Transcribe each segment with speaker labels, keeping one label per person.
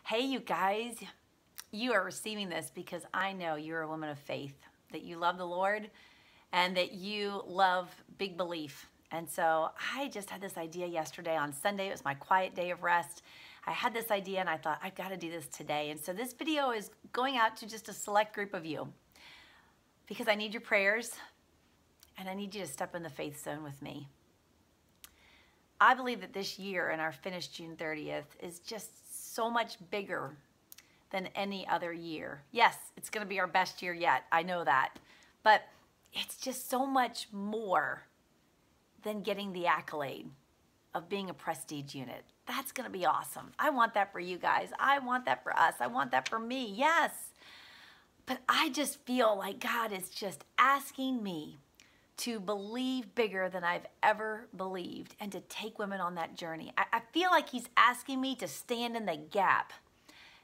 Speaker 1: Hey, you guys, you are receiving this because I know you're a woman of faith, that you love the Lord and that you love big belief. And so I just had this idea yesterday on Sunday. It was my quiet day of rest. I had this idea and I thought, I've got to do this today. And so this video is going out to just a select group of you because I need your prayers and I need you to step in the faith zone with me. I believe that this year and our finish June 30th is just so much bigger than any other year. Yes, it's going to be our best year yet. I know that. But it's just so much more than getting the accolade of being a prestige unit. That's going to be awesome. I want that for you guys. I want that for us. I want that for me. Yes. But I just feel like God is just asking me to believe bigger than I've ever believed and to take women on that journey. I feel like he's asking me to stand in the gap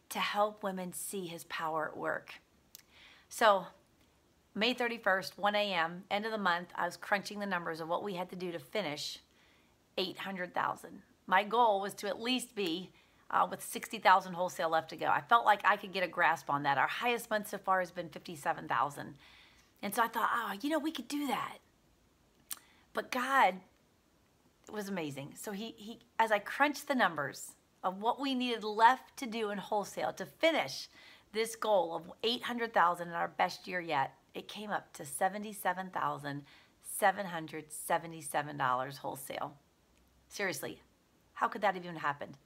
Speaker 1: to help women see his power at work. So May 31st, 1 a.m., end of the month, I was crunching the numbers of what we had to do to finish 800,000. My goal was to at least be with 60,000 wholesale left to go. I felt like I could get a grasp on that. Our highest month so far has been 57,000. And so I thought, we could do that. But God was amazing. So he as I crunched the numbers of what we needed left to do in wholesale to finish this goal of 800,000 in our best year yet, it came up to $77,777 wholesale. Seriously, how could that have even happened?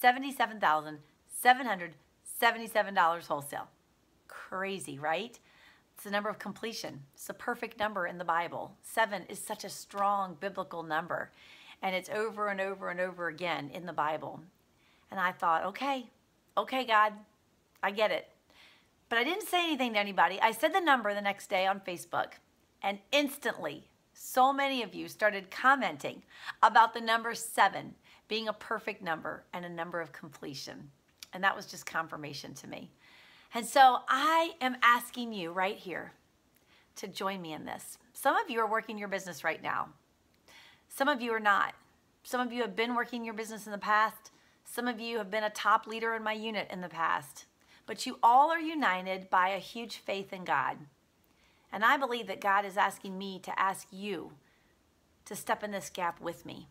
Speaker 1: $77,777 wholesale. Crazy, right? It's the number of completion. It's the perfect number in the Bible. 7 is such a strong biblical number. And it's over and over and over again in the Bible. And I thought, okay, God, I get it. But I didn't say anything to anybody. I said the number the next day on Facebook. And instantly, so many of you started commenting about the number 7 being a perfect number and a number of completion. And that was just confirmation to me. And so I am asking you right here to join me in this. Some of you are working your business right now. Some of you are not. Some of you have been working your business in the past. Some of you have been a top leader in my unit in the past. But you all are united by a huge faith in God. And I believe that God is asking me to ask you to step in this gap with me.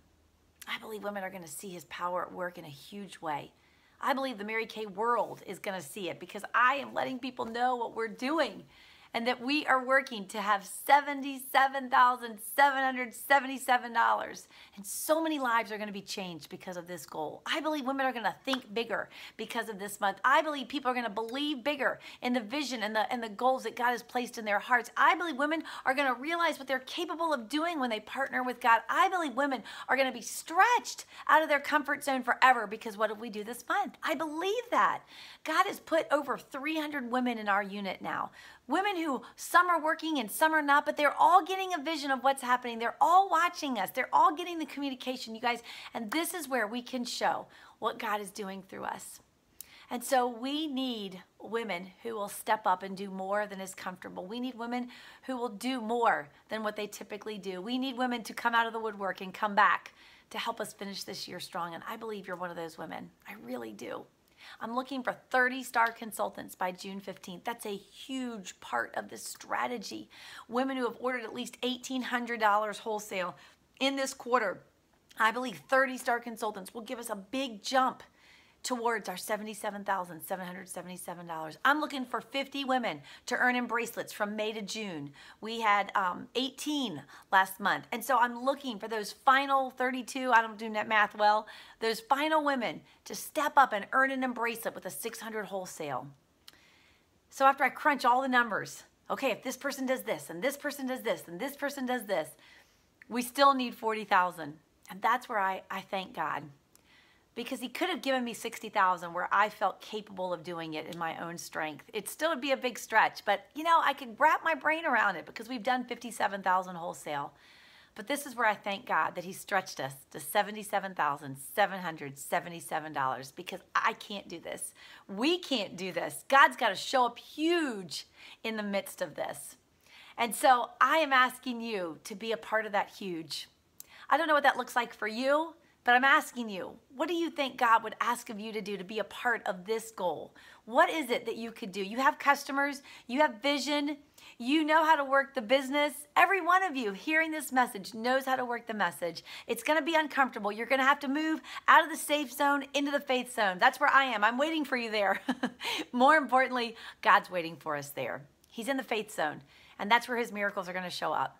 Speaker 1: I believe women are going to see his power at work in a huge way. I believe the Mary Kay world is going to see it because I am letting people know what we're doing and that we are working to have $77,777. And so many lives are going to be changed because of this goal. I believe women are going to think bigger because of this month. I believe people are going to believe bigger in the vision and the goals that God has placed in their hearts. I believe women are going to realize what they're capable of doing when they partner with God. I believe women are going to be stretched out of their comfort zone forever because what did we do this month? I believe that. God has put over 300 women in our unit now. Women who some are working and some are not, but they're all getting a vision of what's happening. They're all watching us. They're all getting the communication, you guys. And this is where we can show what God is doing through us. And so we need women who will step up and do more than is comfortable. We need women who will do more than what they typically do. We need women to come out of the woodwork and come back to help us finish this year strong. And I believe you're one of those women. I really do. I'm looking for 30 star consultants by June 15th. That's a huge part of this strategy. Women who have ordered at least $1,800 wholesale in this quarter. I believe 30 star consultants will give us a big jump towards our $77,777. I'm looking for 50 women to earn in bracelets from May to June. We had 18 last month. And so I'm looking for those final 32, I don't do net math well, those final women to step up and earn an bracelet with a 600 wholesale. So after I crunch all the numbers, okay, if this person does this, and this person does this, and this person does this, we still need 40,000. And that's where I thank God. Because he could have given me 60,000 where I felt capable of doing it in my own strength. It still would be a big stretch, but I could wrap my brain around it because we've done 57,000 wholesale. But this is where I thank God that he stretched us to $77,777 because I can't do this. We can't do this. God's got to show up huge in the midst of this. And so I am asking you to be a part of that huge. I don't know what that looks like for you, But I'm asking you, what do you think God would ask of you to do to be a part of this goal? What is it that you could do? You have customers, you have vision, you know how to work the business. Every one of you hearing this message knows how to work the message. It's going to be uncomfortable. You're going to have to move out of the safe zone into the faith zone. That's where I am. I'm waiting for you there. More importantly, God's waiting for us there. He's in the faith zone, and that's where his miracles are going to show up.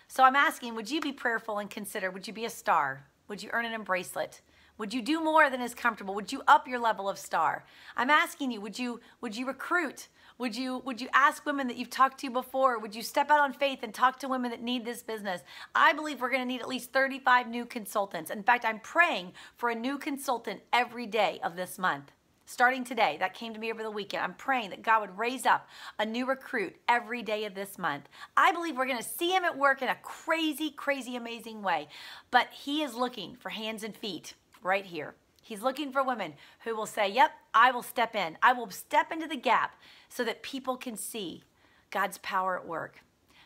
Speaker 1: So I'm asking, would you be prayerful and consider, would you be a star? Would you earn an bracelet? Would you do more than is comfortable? Would you up your level of star? I'm asking you, would you recruit? Would you ask women that you've talked to before? Would you step out on faith and talk to women that need this business? I believe we're going to need at least 35 new consultants. In fact, I'm praying for a new consultant every day of this month. Starting today, that came to me over the weekend. I'm praying that God would raise up a new recruit every day of this month. I believe we're going to see him at work in a crazy, crazy, amazing way. But he is looking for hands and feet right here. He's looking for women who will say, yep, I will step in. I will step into the gap so that people can see God's power at work.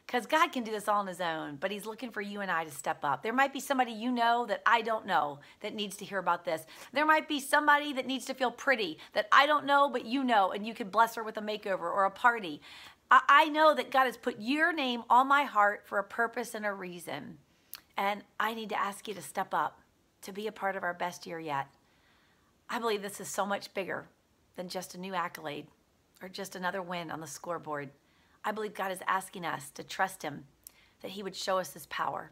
Speaker 1: Because God can do this all on his own, but he's looking for you and I to step up. There might be somebody you know that I don't know that needs to hear about this. There might be somebody that needs to feel pretty that I don't know, but you know, and you could bless her with a makeover or a party. I know that God has put your name on my heart for a purpose and a reason. And I need to ask you to step up, to be a part of our best year yet. I believe this is so much bigger than just a new accolade or just another win on the scoreboard. I believe God is asking us to trust him, that he would show us his power.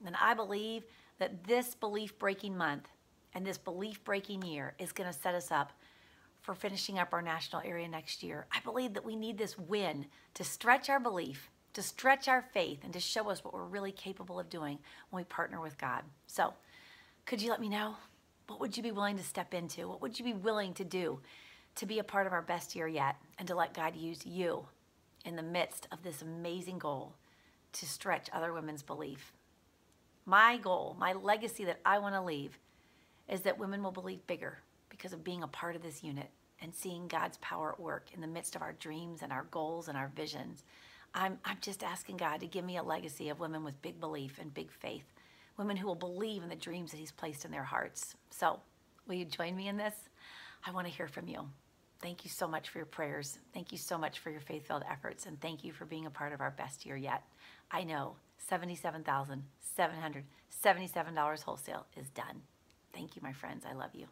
Speaker 1: And I believe that this belief-breaking month and this belief-breaking year is going to set us up for finishing up our national area next year. I believe that we need this win to stretch our belief, to stretch our faith, and to show us what we're really capable of doing when we partner with God. So could you let me know? What would you be willing to step into? What would you be willing to do to be a part of our best year yet and to let God use you in the midst of this amazing goal to stretch other women's belief? My goal, my legacy that I want to leave is that women will believe bigger because of being a part of this unit and seeing God's power at work in the midst of our dreams and our goals and our visions. I'm just asking God to give me a legacy of women with big belief and big faith, women who will believe in the dreams that he's placed in their hearts. So will you join me in this? I want to hear from you. Thank you so much for your prayers. Thank you so much for your faith-filled efforts. And thank you for being a part of our best year yet. I know $77,777 wholesale is done. Thank you, my friends. I love you.